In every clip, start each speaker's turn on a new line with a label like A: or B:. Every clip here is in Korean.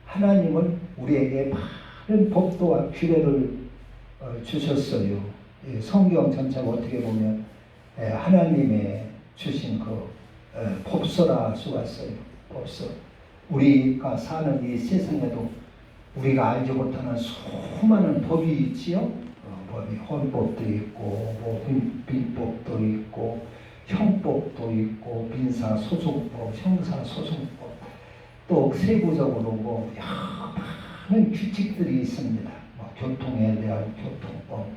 A: 하나님은 우리에게 많은 법도와 규례를 주셨어요. 성경 전체가 어떻게 보면 하나님의 주신 그 법서라 할 수가 있어요. 법서. 우리가 사는 이 세상에도 우리가 알지 못하는 수많은 법이 있지요. 법이 헌법도 있고, 뭐 민법도 있고, 형법도 있고, 민사소송법, 형사소송법, 또 세부적으로 뭐 많은 규칙들이 있습니다. 뭐 교통에 대한 교통법,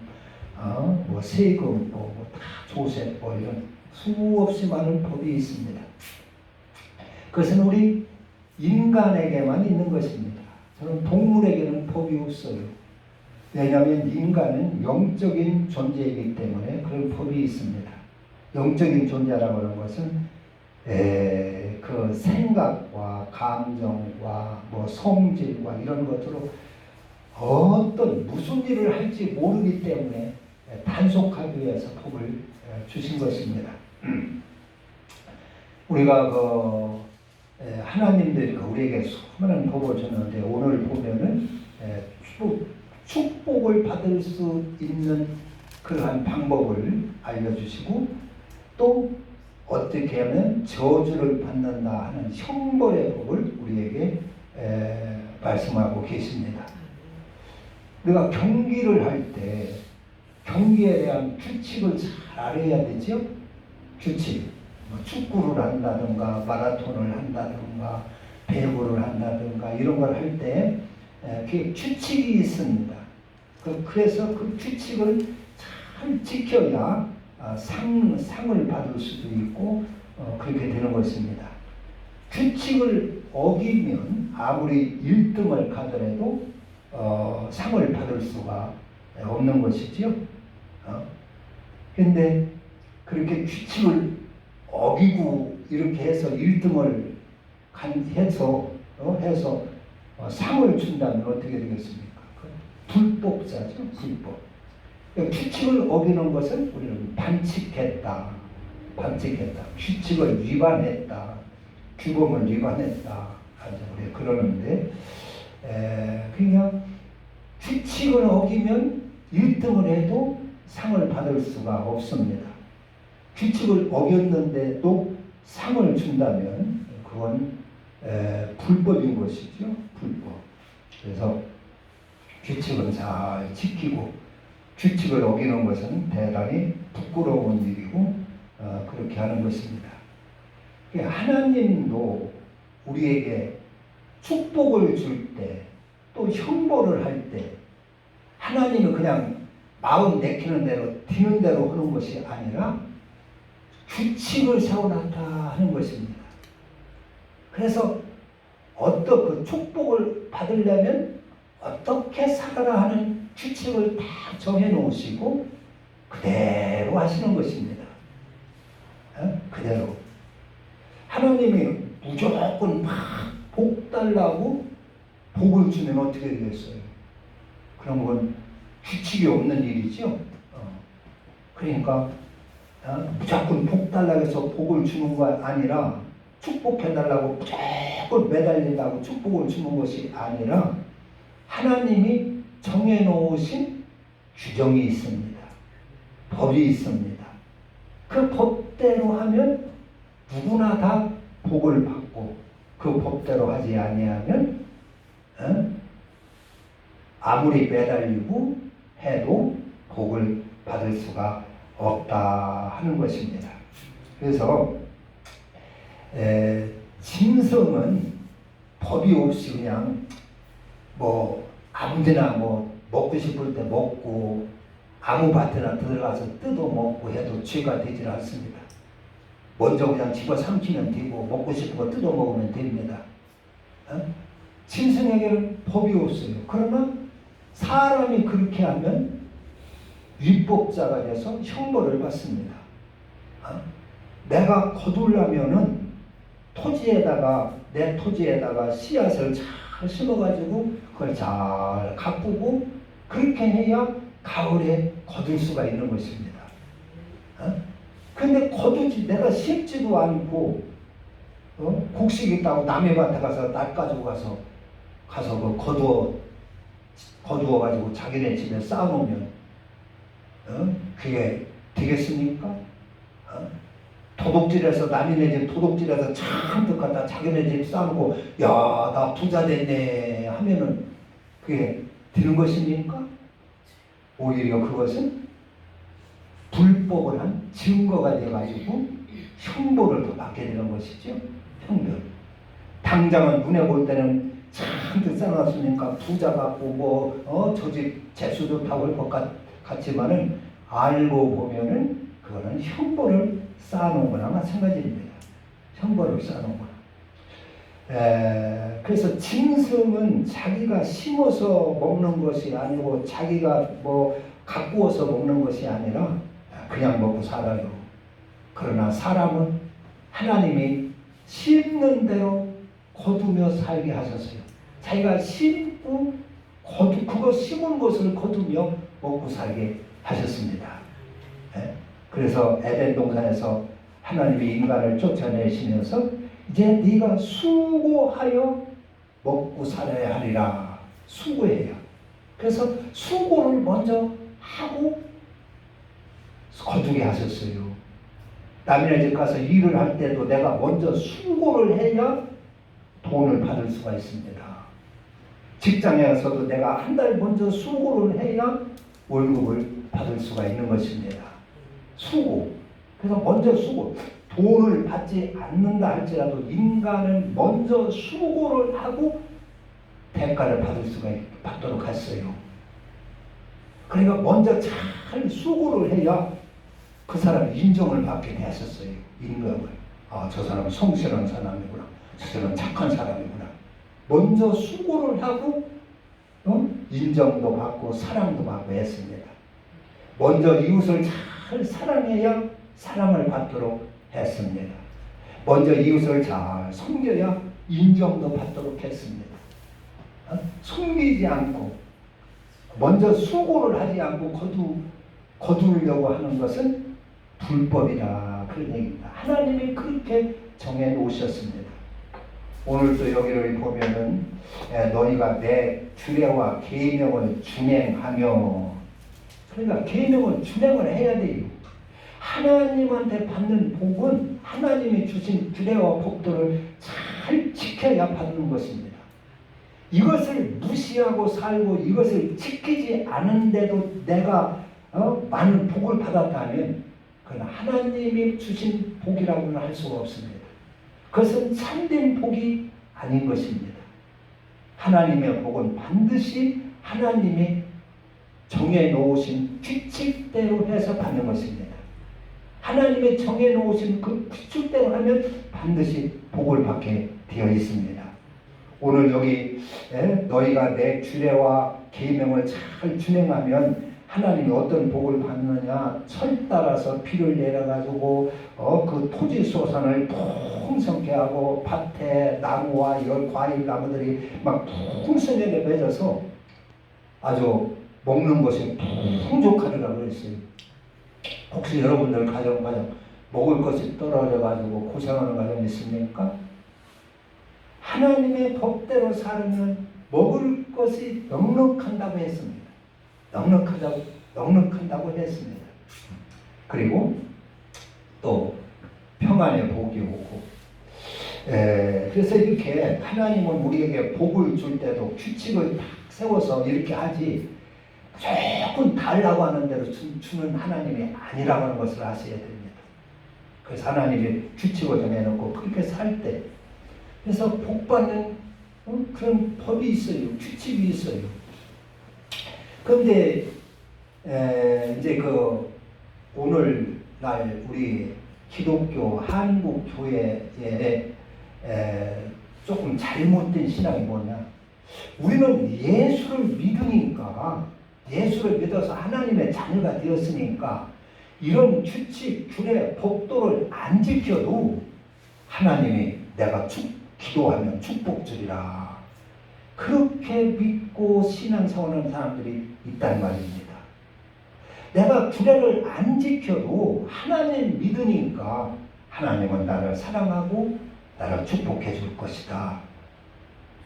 A: 뭐 세금법, 뭐 다 조세법 이런 수없이 많은 법이 있습니다. 그것은 우리 인간에게만 있는 것입니다. 저는 동물에게는 법이 없어요. 왜냐하면 인간은 영적인 존재이기 때문에 그런 법이 있습니다. 영적인 존재라고 하는 것은 그 생각과 감정과 뭐 성질과 이런 것으로 무슨 일을 할지 모르기 때문에 단속하기 위해서 법을 주신 것입니다. 우리가 하나님들이 우리에게 수많은 법을 줬는데 오늘 보면은 축복을 받을 수 있는 그러한 방법을 알려주시고 또 어떻게 하면 저주를 받는다 하는 형벌의 법을 우리에게 말씀하고 계십니다. 우리가 경기를 할 때 경기에 대한 규칙을 잘 알아야 되죠. 규칙. 뭐 축구를 한다든가 마라톤을 한다든가 배구를 한다든가 이런 걸 할 때 그 규칙이 있습니다. 그래서 그 규칙을 잘 지켜야 상을 받을 수도 있고 그렇게 되는 것입니다. 규칙을 어기면 아무리 1등을 가더라도 상을 받을 수가 없는 것이죠. 근데 그렇게 규칙을 어기고 이렇게 해서 1등을 해서 상을 준다면 어떻게 되겠습니까? 불법자죠. 불법. 규칙을 어기는 것은 우리는 반칙했다. 규칙을 위반했다. 규범을 위반했다. 우리 그러는데 그냥 규칙을 어기면 1등을 해도 상을 받을 수가 없습니다. 규칙을 어겼는데도 상을 준다면 그건 불법인 것이죠. 불법. 그래서 규칙은 잘 지키고 규칙을 어기는 것은 대단히 부끄러운 일이고 그렇게 하는 것입니다. 하나님도 우리에게 축복을 줄 때 또 형벌을 할 때 하나님은 그냥 마음 내키는 대로 디는 대로 하는 것이 아니라 규칙을 세워놨다 하는 것입니다. 그래서 그 축복을 받으려면 어떻게 살아라 하는 규칙을 다 정해놓으시고 그대로 하시는 것입니다. 그대로. 하나님이 무조건 막 복 달라고 복을 주면 어떻게 되겠어요? 그런 건 규칙이 없는 일이죠. 그러니까 무조건 복 달라고 해서 복을 주는 거 아니라 축복해달라고 무조건 매달린다고 축복을 주는 것이 아니라 하나님이 정해놓으신 규정이 있습니다. 법이 있습니다. 그 법대로 하면 누구나 다 복을 받고 그 법대로 하지 아니하면 아무리 매달리고 해도 복을 받을 수가 없다 하는 것입니다. 그래서 짐승은 법이 없이 그냥 뭐 아무데나 뭐 먹고 싶을 때 먹고 아무 밭에나 들어가서 뜯어 먹고 해도 죄가 되질 않습니다. 먼저 그냥 집어 삼키면 되고 먹고 싶은 거 뜯어 먹으면 됩니다. 짐승에게는 법이 없어요. 그러나 사람이 그렇게 하면 위법자가 돼서 형벌을 받습니다. 내가 거두려면은 내 토지에다가 씨앗을 잘 심어가지고 그걸 잘 가꾸고 그렇게 해야 가을에 거둘 수가 있는 것입니다. 근데 거두지 내가 심지도 않고 곡식 있다고 남의 밭에 가서 날 가지고 가서 그 거두어 가지고 자기네 집에 쌓아놓으면 그게 되겠습니까? 도둑질해서 남이네 집 도둑질해서 잔뜩 갖다 자기네 집 쌓아놓고 야, 나 부자 됐네 하면은 그게 되는 것입니까? 오히려 그것은 불법을 한 증거가 돼가지고 형벌을 더 받게 되는 것이죠. 형벌. 당장은 눈에 볼 때는 잔뜩 쌓아놨으니까 부자 같고 저 집 재수도 타올 것 같지만은 알고 보면은 그거는 형벌을 쌓아놓은 거나 마찬가지입니다. 형벌을 쌓아놓은 거나. 그래서 짐승은 자기가 심어서 먹는 것이 아니고 자기가 뭐 가꾸어서 먹는 것이 아니라 그냥 먹고 살아요. 그러나 사람은 하나님이 심는 대로 거두며 살게 하셨어요. 자기가 심고 그거 심은 것을 거두며 먹고 살게 하셨습니다. 그래서 에덴 동산에서 하나님이 인간을 쫓아내시면서 이제 네가 수고하여 먹고 살아야 하리라. 수고해야. 그래서 수고를 먼저 하고 거두게 하셨어요. 남의 집 가서 일을 할 때도 내가 먼저 수고를 해야 돈을 받을 수가 있습니다. 직장에서도 내가 한 달 먼저 수고를 해야 월급을 받을 수가 있는 것입니다. 수고. 그래서 먼저 수고. 돈을 받지 않는다 할지라도 인간은 먼저 수고를 하고 대가를 받도록 했어요. 그러니까 먼저 잘 수고를 해야 그 사람이 인정을 받게 되었어요. 임금을. 저 사람은 성실한 사람이구나. 저 사람은 착한 사람이구나. 먼저 수고를 하고 인정도 받고 사랑도 받고 했습니다. 먼저 이웃을 잘 사랑해야 사랑을 받도록 했습니다. 먼저 이웃을 잘 섬겨야 인정도 받도록 했습니다. 숨기지 않고 먼저 수고를 하지 않고 거두려고 하는 것은 불법이다. 그런 얘기입니다. 하나님이 그렇게 정해 놓으셨습니다. 오늘도 여기를 보면은 너희가 내 규례와 계명을 준행하며, 그러니까 계명을 준행을 해야 돼요. 하나님한테 받는 복은 하나님이 주신 규례와 법도를 잘 지켜야 받는 것입니다. 이것을 무시하고 살고 이것을 지키지 않은데도 내가 많은 복을 받았다면 그건 하나님이 주신 복이라고는 할 수가 없습니다. 그것은 참된 복이 아닌 것입니다. 하나님의 복은 반드시 하나님이 정해놓으신 규칙대로 해서 받는 것입니다. 하나님의 정해놓으신 그 규칙대로 하면 반드시 복을 받게 되어 있습니다. 오늘 여기 너희가 내 규례와 계명을 잘 준행하면 하나님이 어떤 복을 받느냐, 철 따라서 비를 내려가지고 그 토지 소산을 풍성케 하고 밭에 나무와 이런 과일 나무들이 막 풍성하게 맺어서 아주 먹는 것이 풍족하리라 그랬어요. 혹시 여러분들 가정 먹을 것이 떨어져 가지고 고생하는 가정 있습니까? 하나님의 법대로 살면 먹을 것이 넉넉한다고 했습니다. 넉넉한다고 했습니다. 그리고 또 평안의 복이 오고, 그래서 이렇게 하나님은 우리에게 복을 줄 때도 규칙을 딱 세워서 이렇게 하지 조금 달라고 하는 대로 주는 하나님이 아니라고 하는 것을 아셔야 됩니다. 그래서 하나님이 규칙을 정해놓고 그렇게 살 때, 그래서 복받는 그런 법이 있어요. 규칙이 있어요. 그런데 이제 그 오늘날 우리 기독교 한국 교회에 조금 잘못된 신앙이 뭐냐? 우리는 예수를 믿으니까, 예수를 믿어서 하나님의 자녀가 되었으니까 이런 규칙, 규례, 법도를 안 지켜도 하나님이 내가 기도하면 축복 주리라. 그렇게 믿고 신앙생활하는 사람들이 있단 말입니다. 내가 규례를 안 지켜도 하나님 믿으니까 하나님은 나를 사랑하고 나를 축복해 줄 것이다.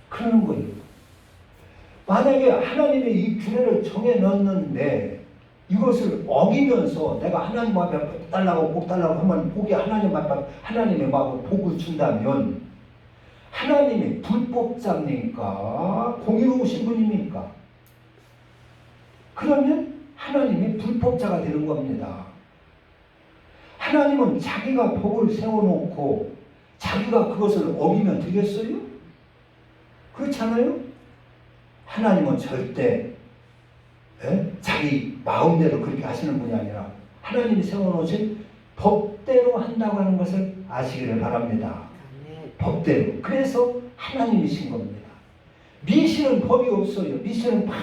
A: 그러는 거예요. 만약에 하나님의 이 규례를 정해 넣는데 이것을 어기면서 내가 하나님 앞에 복 달라고 하면 복이 하나님 앞에 하나님의 마음으로 복을 준다면 하나님이 불법자입니까? 공의로우신 분입니까? 그러면 하나님이 불법자가 되는 겁니다. 하나님은 자기가 법을 세워놓고 자기가 그것을 어기면 되겠어요? 그렇잖아요? 하나님은 절대 자기 마음대로 그렇게 하시는 분이 아니라 하나님이 세워놓으신 법대로 한다고 하는 것을 아시기를 바랍니다. 법대로. 그래서 하나님이신 겁니다. 미신은 법이 없어요. 미신은 막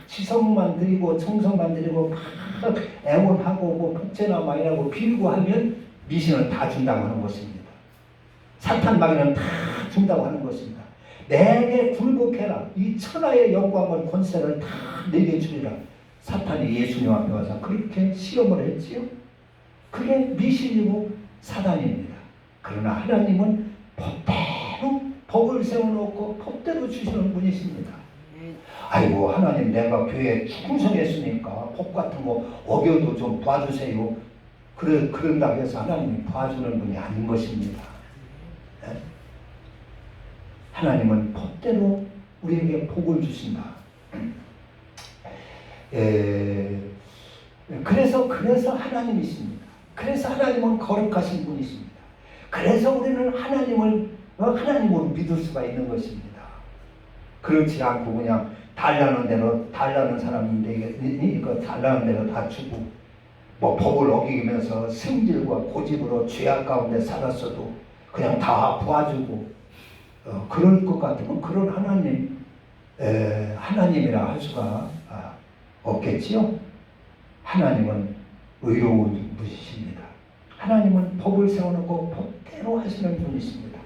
A: 지성만 드리고 정성만 드리고 막 애원하고 뭐 복제나 마이라고 빌고 하면 미신은 다 준다고 하는 것입니다. 사탄 마귀는 다 준다고 하는 것입니다. 내게 굴복해라. 이 천하의 영광을 권세를 다 내게 주리라. 사탄이 예수님 앞에 와서 그렇게 시험을 했지요. 그게 미신이고 사단입니다. 그러나 하나님은 법대로 법을 세워놓고 법대로 주시는 분이십니다. 아이고 하나님 내가 교회에 충성했으니까 법 같은 거 어겨도 좀 봐주세요. 그런다고 해서 하나님이 봐주는 분이 아닌 것입니다. 네? 하나님은 법대로 우리에게 복을 주신다. 그래서 하나님이십니다. 그래서 하나님은 거룩하신 분이십니다. 그래서 우리는 하나님을 믿을 수가 있는 것입니다. 그렇지 않고 그냥 달라는 사람인데 이거 달라는 대로 다 주고 뭐 법을 어기면서 승질과 고집으로 죄악 가운데 살았어도 그냥 다 도와주고 그럴 것 같으면 그런 하나님이라 할 수가 없겠지요. 하나님은 의로운 분이십니다. 하나님은 법을 세워놓고 법대로 하시는 분이십니다.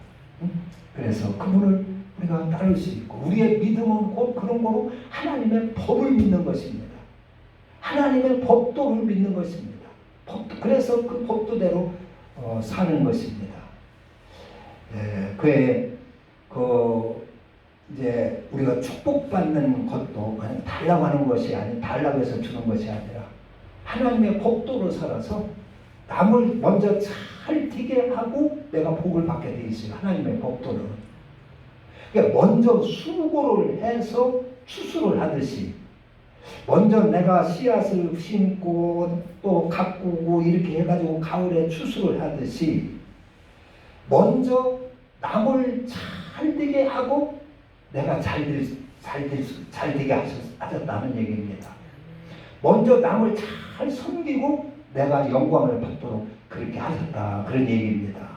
A: 그래서 그분을 우리가 따를 수 있고 우리의 믿음은 곧 그런 거로 하나님의 법을 믿는 것입니다. 하나님의 법도를 믿는 것입니다. 그래서 그 법도대로 사는 것입니다. 이제 우리가 축복받는 것도 그냥 달라고 하는 것이 아니 달라고 해서 주는 것이 아니라 하나님의 법도로 살아서 남을 먼저 잘 되게 하고 내가 복을 받게 돼 있어요. 하나님의 법도는. 그러니까 먼저 수고를 해서 추수를 하듯이 먼저 내가 씨앗을 심고 또 가꾸고 이렇게 해가지고 가을에 추수를 하듯이 먼저 남을 잘 되게 하고 내가 잘 되게 하셨다는 얘기입니다. 먼저 남을 잘 섬기고 내가 영광을 받도록 그렇게 하셨다 그런 얘기입니다.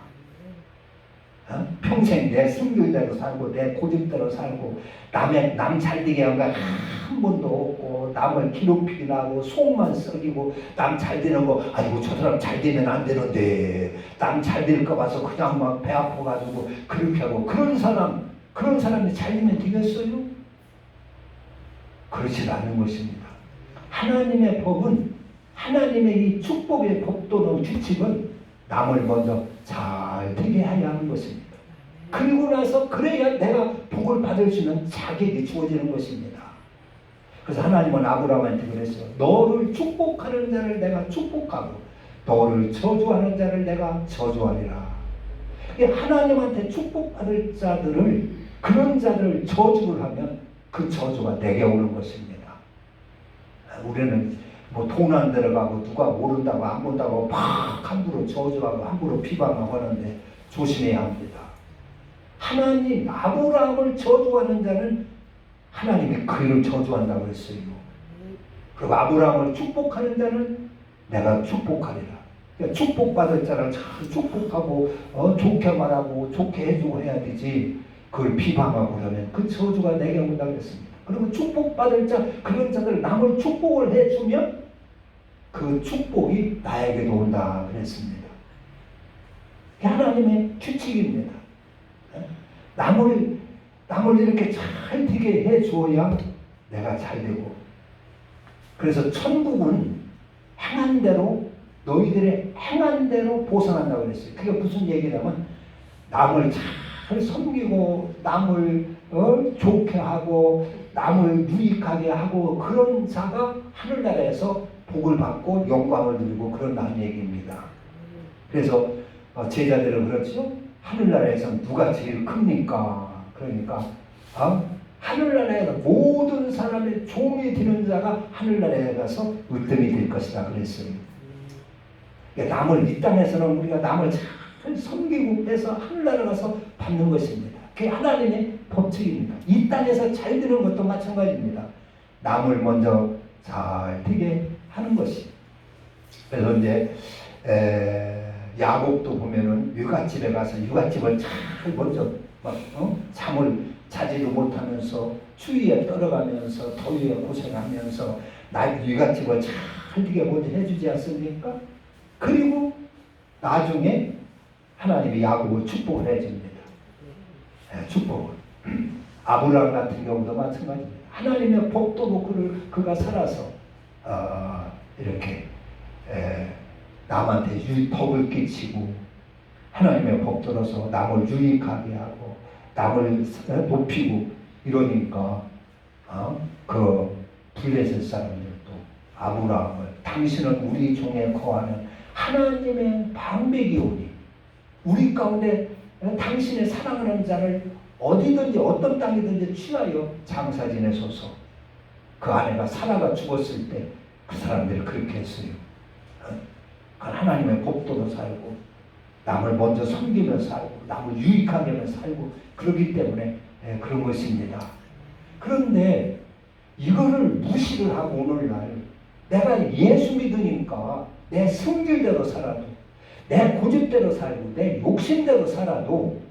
A: 평생 내 순결대로 살고 내 고집대로 살고 남 잘되게 한 거 한 번도 없고 남을 기록피기나 하고 속만 썩이고 남 잘되는 거 아이고 저 사람 잘되면 안 되는데 남 잘될까 봐서 그냥 막 배 아파가지고 그렇게 하고 그런 사람이 잘되면 되겠어요? 그렇지 않은 것입니다. 하나님의 법은 하나님의 이 축복의 법도는 규칙은 남을 먼저 잘 되게 해야 하는 것입니다. 그리고 나서 그래야 내가 복을 받을 수 있는 자격이 주어지는 것입니다. 그래서 하나님은 아브라함한테 그랬어요. 너를 축복하는 자를 내가 축복하고 너를 저주하는 자를 내가 저주하리라. 하나님한테 축복받을 자들을 그런 자들을 저주를 하면 그 저주가 내게 오는 것입니다. 우리는 뭐 돈 안 들어가고 누가 모른다고 안 본다고 막 함부로 저주하고 함부로 비방하고 하는데 조심해야 합니다. 하나님 아브라함을 저주하는 자는 하나님이 그를 저주한다고 했어요. 그리고 아브라함을 축복하는 자는 내가 축복하리라. 그러니까 축복받을 자를 잘 축복하고 좋게 말하고 좋게 해주고 해야 되지 그걸 비방하고 그러면 그 저주가 내게 온다고 했습니다. 그리고 축복받을 자 그런 자들 남을 축복을 해주면 그 축복이 나에게도 온다 그랬습니다. 하나님의 규칙입니다. 남을 이렇게 잘 되게 해주어야 내가 잘 되고 그래서 천국은 행한 대로 너희들의 행한 대로 보상한다고 그랬어요. 그게 무슨 얘기냐면 남을 잘 섬기고 남을 좋게 하고 남을 유익하게 하고 그런 자가 하늘나라에서 복을 받고 영광을 누리고 그런다는 얘기입니다. 그래서 제자들은 그렇죠. 하늘나라에서 누가 제일 큽니까? 그러니까 하늘나라에서 모든 사람의 종이 되는 자가 하늘나라에 가서 으뜸이 될 것이다 그랬어요. 그러니까 남을 이 땅에서는 우리가 남을 잘 섬기고 해서 하늘나라 가서 받는 것입니다. 그게 하나님의 법칙입니다. 이 땅에서 잘 되는 것도 마찬가지입니다. 남을 먼저 잘 되게 하는 것이. 그래서 이제 야곱도 보면은 육갓집에 가서 육갓집을 잘 먼저 잠을 자지도 못하면서 추위에 떨어가면서 더위에 고생하면서 육갓집을 잘 되게 먼저 해주지 않습니까? 그리고 나중에 하나님이 야곱을 축복을 해줍니다. 축복을. 아브라함 같은 경우도 마찬가지입니다. 하나님의 복도로 그가 살아서 이렇게 남한테 복을 끼치고 하나님의 복도로서 남을 유익하게 하고 남을 높이고 이러니까 그 블레셋 사람들도 아브라함을 당신은 우리 종에 거하는 하나님의 방백이 오니 우리 가운데 당신의 사랑하는 자를 어디든지 어떤 땅이든지 취하여 장사 지내소서. 그 아내가 사라가 죽었을 때 그 사람들이 그렇게 했어요. 하나님의 복도로 살고 남을 먼저 섬기며 살고 남을 유익하게 하며 살고 그러기 때문에 그런 것입니다. 그런데 이거를 무시를 하고 오늘날 내가 예수 믿으니까 내 성질대로 살아도 내 고집대로 살고 내 욕심대로 살아도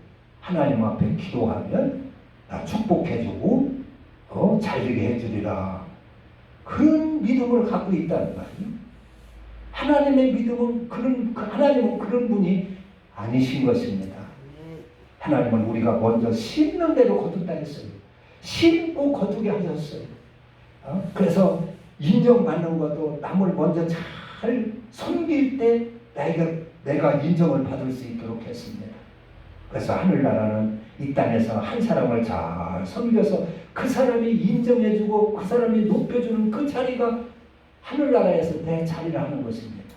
A: 하나님 앞에 기도하면 나 축복해주고 잘되게 해주리라. 그런 믿음을 갖고 있다는 말이에요. 하나님의 믿음은 하나님은 그런 분이 아니신 것입니다. 하나님은 우리가 먼저 심는 대로 거둔다 했어요. 심고 거두게 하셨어요. 그래서 인정받는 것도 남을 먼저 잘 섬길 때 내가 인정을 받을 수 있도록 했습니다. 그래서 하늘나라는 이 땅에서 한 사람을 잘 섬겨서 그 사람이 인정해주고 그 사람이 높여주는 그 자리가 하늘나라에서 내 자리라는 것입니다.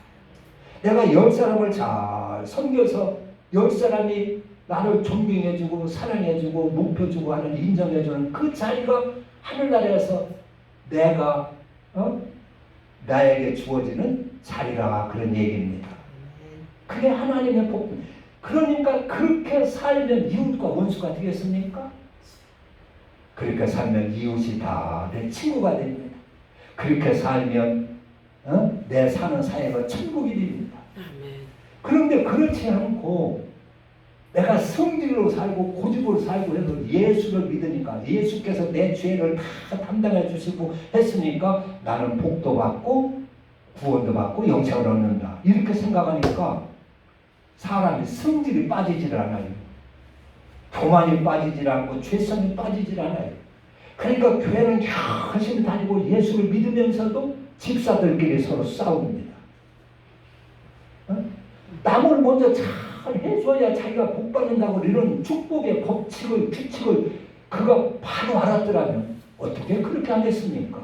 A: 내가 10사람을 잘 섬겨서 10사람이 나를 존경해주고 사랑해주고 높여주고 하는 인정해주는 그 자리가 하늘나라에서 내가 나에게 주어지는 자리라 그런 얘기입니다. 그게 하나님의 복. 그러니까 그렇게 살면 이웃과 원수가 되겠습니까? 그렇게 살면 이웃이 다 내 친구가 됩니다. 그렇게 살면 내 사는 사회가 천국이 됩니다. 그런데 그렇지 않고 내가 성질로 살고 고집으로 살고 해서 예수를 믿으니까 예수께서 내 죄를 다 담당해 주시고 했으니까 나는 복도 받고 구원도 받고 영생을 얻는다. 이렇게 생각하니까 사람이 성질이 빠지질 않아요. 교만이 빠지질 않고 죄성이 빠지질 않아요. 그러니까 교회는 열심히 다니고 예수를 믿으면서도 집사들끼리 서로 싸웁니다. 남을 먼저 잘 해줘야 자기가 복 받는다고 이런 축복의 법칙을 규칙을 그가 바로 알았더라면 어떻게 그렇게 하겠습니까?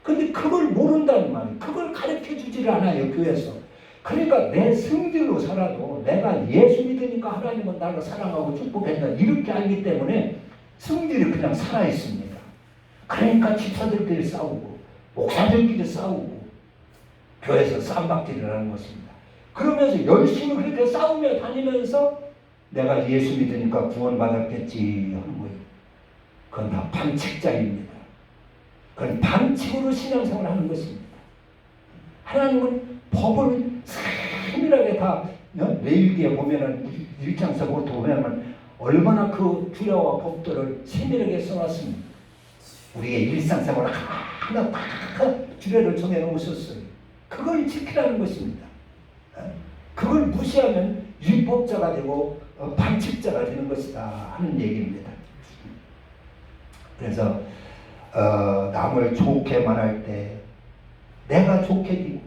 A: 근데 그걸 모른다는 말이에요. 그걸 가르쳐 주질 않아요, 교회에서. 그러니까 내 성질로 살아도 내가 예수 믿으니까 하나님은 나를 사랑하고 축복한다 이렇게 알기 때문에 성질이 그냥 살아있습니다. 그러니까 집사들끼리 싸우고 목사들끼리 싸우고 교회에서 쌈박질을 하는 것입니다. 그러면서 열심히 그렇게 싸우며 다니면서 내가 예수 믿으니까 구원받았겠지 하는 거예요. 그건 다 반칙자입니다. 그건 반칙으로 신앙생활을 하는 것입니다. 하나님은 법을 세밀하게 다 레위기에 보면은 1장서부터 보면은 얼마나 그 규례와 법들을 세밀하게 써놨습니다. 우리의 일상생활 하나 다 규례를 정해놓으셨어요. 그걸 지키라는 것입니다. 그걸 무시하면 율법자가 되고 반칙자가 되는 것이다 하는 얘기입니다. 그래서 남을 좋게 말할 때 내가 좋게 되고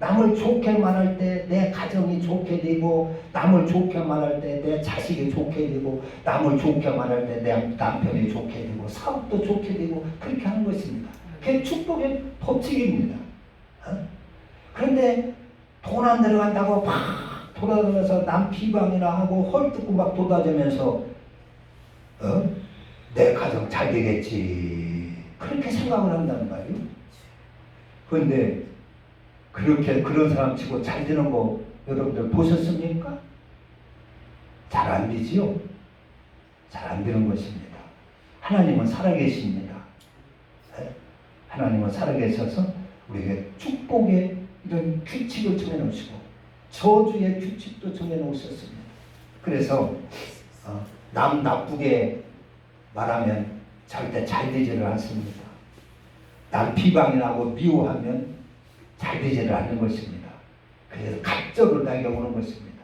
A: 남을 좋게 말할 때 내 가정이 좋게 되고, 남을 좋게 말할 때 내 자식이 좋게 되고, 남을 좋게 말할 때 내 남편이 좋게 되고, 사업도 좋게 되고, 그렇게 하는 것입니다. 그게 축복의 법칙입니다. 그런데 돈 안 들어간다고 막 돌아다니면서 남 비방이나 하고 헐뜯고 막 도다니면서 내 가정 잘 되겠지, 그렇게 생각을 한단 말이에요. 그런데 그렇게 그런 사람 치고 잘 되는 거 여러분들 보셨습니까? 잘 안 되지요. 잘 안 되는 것입니다. 하나님은 살아계십니다. 하나님은 살아계셔서 우리에게 축복의 이런 규칙을 정해놓으시고 저주의 규칙도 정해놓으셨습니다. 그래서 남 나쁘게 말하면 절대 잘 되지를 않습니다. 남 비방이라고 미워하면 잘 되지를 않는 것입니다. 그래서 갑절을 나게 오는 것입니다.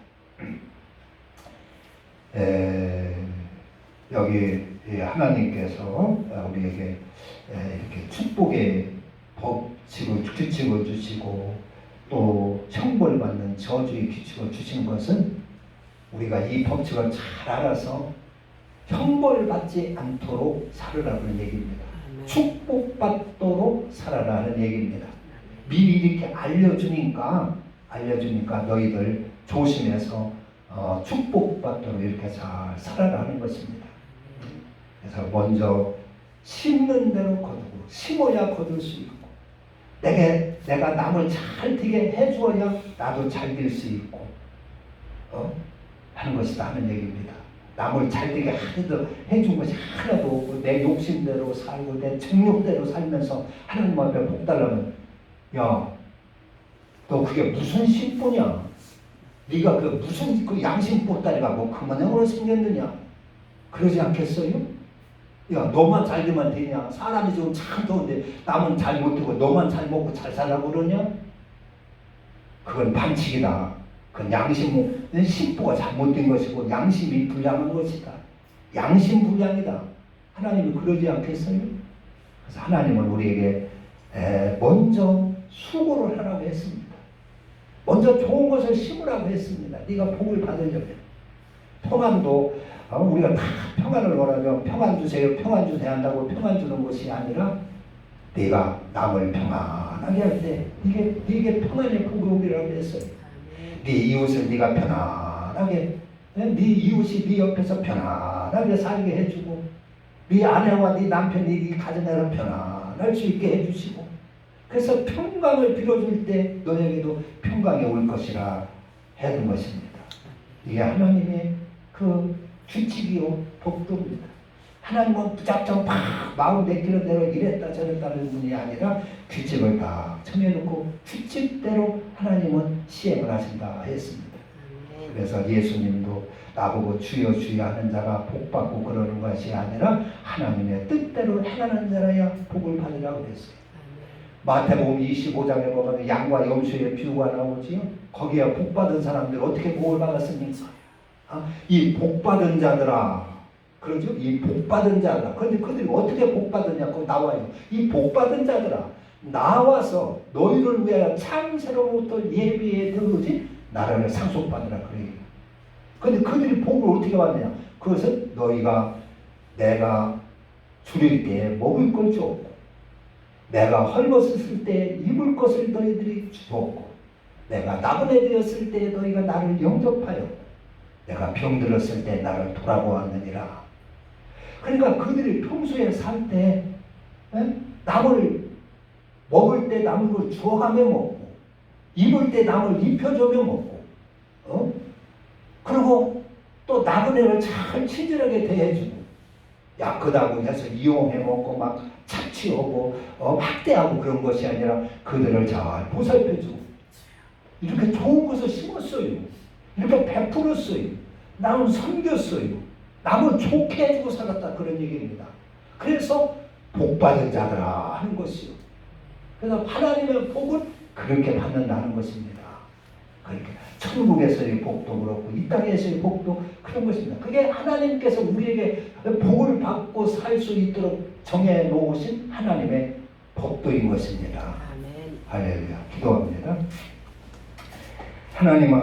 A: 여기 하나님께서 우리에게 이렇게 축복의 법칙을 규칙을 주시고 또 형벌받는 저주의 규칙을 주신 것은 우리가 이 법칙을 잘 알아서 형벌받지 않도록 살으라는 얘기입니다. 축복받도록 살아라는 얘기입니다. 미리 이렇게 알려주니까 너희들 조심해서 축복받도록 이렇게 잘 살아라는 것입니다. 그래서 먼저 심는 대로 거두고 심어야 거둘 수 있고, 내가 남을 잘 되게 해주어야 나도 잘 될 수 있고 하는 것이다 하는 얘기입니다. 남을 잘 되게 하나도 해준 것이 하나도 없고 내 욕심대로 살고 내 정욕대로 살면서 하나님 앞에 복 달라면, 야, 너 그게 무슨 심보냐? 네가 그 무슨 그 양심 보따리가 뭐 그만형으로 생겼느냐? 그러지 않겠어요? 야, 너만 잘 되면 되냐? 사람이 지금 참 좋은데 남은 잘 못 되고 너만 잘 먹고 잘 살라고 그러냐? 그건 반칙이다. 그건 양심, 심보가 잘못된 것이고 양심이 불량한 것이다. 양심 불량이다. 하나님이 그러지 않겠어요? 그래서 하나님은 우리에게 먼저 수고를 하라고 했습니다. 먼저 좋은 것을 심으라고 했습니다. 네가 복을 받으려면. 평안도 우리가 다 평안을 원하면 평안 주세요, 평안 주세요 한다고 평안 주는 것이 아니라 네가 남을 평안하게 할 때 이게 평안의 복이 오리라고 했어요. 네 이웃을 네가 편안하게, 네 이웃이 네 옆에서 편안하게 살게 해주고, 네 아내와 네 남편이 네 가정에서 편안할 수 있게 해주시고, 그래서 평강을 빌어줄 때 너에게도 평강이 올 것이라 해둔 것입니다. 이게 하나님의 그 규칙이요 법도입니다. 하나님은 무작정 막 마음 내키는 대로 이랬다 저랬다는 분이 아니라 규칙을 다 정해놓고 규칙대로 하나님은 시행을 하신다 했습니다. 그래서 예수님도 나보고 주여 주여 하는 자가 복받고 그러는 것이 아니라 하나님의 뜻대로 행하는 자라야 복을 받으라고 했어요. 마태복음 25장에 보면 양과 염소의 비유가 나오지요. 거기에 복받은 사람들 어떻게 복을 받았습니까? 이 복받은 자들아, 그러죠? 이 복받은 자들아. 그런데 그들이 어떻게 복받았냐고 나와요. 이 복받은 자들아, 나와서 너희를 위하여 창세로부터 예비해 두지 나라를 상속받으라 그래요. 그런데 그들이 복을 어떻게 받느냐? 그것은 내가 줄일 때 먹을 걸 주었고, 내가 헐벗었을 때 입을 것을 너희들이 주었고, 내가 나그네 되었을 때 너희가 나를 영접하였고, 내가 병들었을 때 나를 돌아보았느니라. 그러니까 그들이 평소에 살 때 남을 먹을 때 남을 걸 주어가며 먹고, 입을 때 남을 입혀주며 먹고, 그리고 또 나그네를 잘 친절하게 대해주고, 약하다고 해서 이용해 먹고 막 착취하고 학대하고 그런 것이 아니라 그들을 잘 보살펴주고, 이렇게 좋은 것을 심었어요. 이렇게 베풀었어요. 남을 섬겼어요. 남을 좋게 해주고 살았다 그런 얘기입니다. 그래서 복받은 자들아 하는 것이요. 그래서 하나님의 복은 그렇게 받는다는 것입니다. 그렇게 천국에서의 복도 그렇고 이 땅에서의 복도 그런 것입니다. 그게 하나님께서 우리에게 복을 받고 살 수 있도록 정해 놓으신 하나님의 복도인 것입니다.
B: 아멘.
A: 할렐루야. 기도합니다. 하나님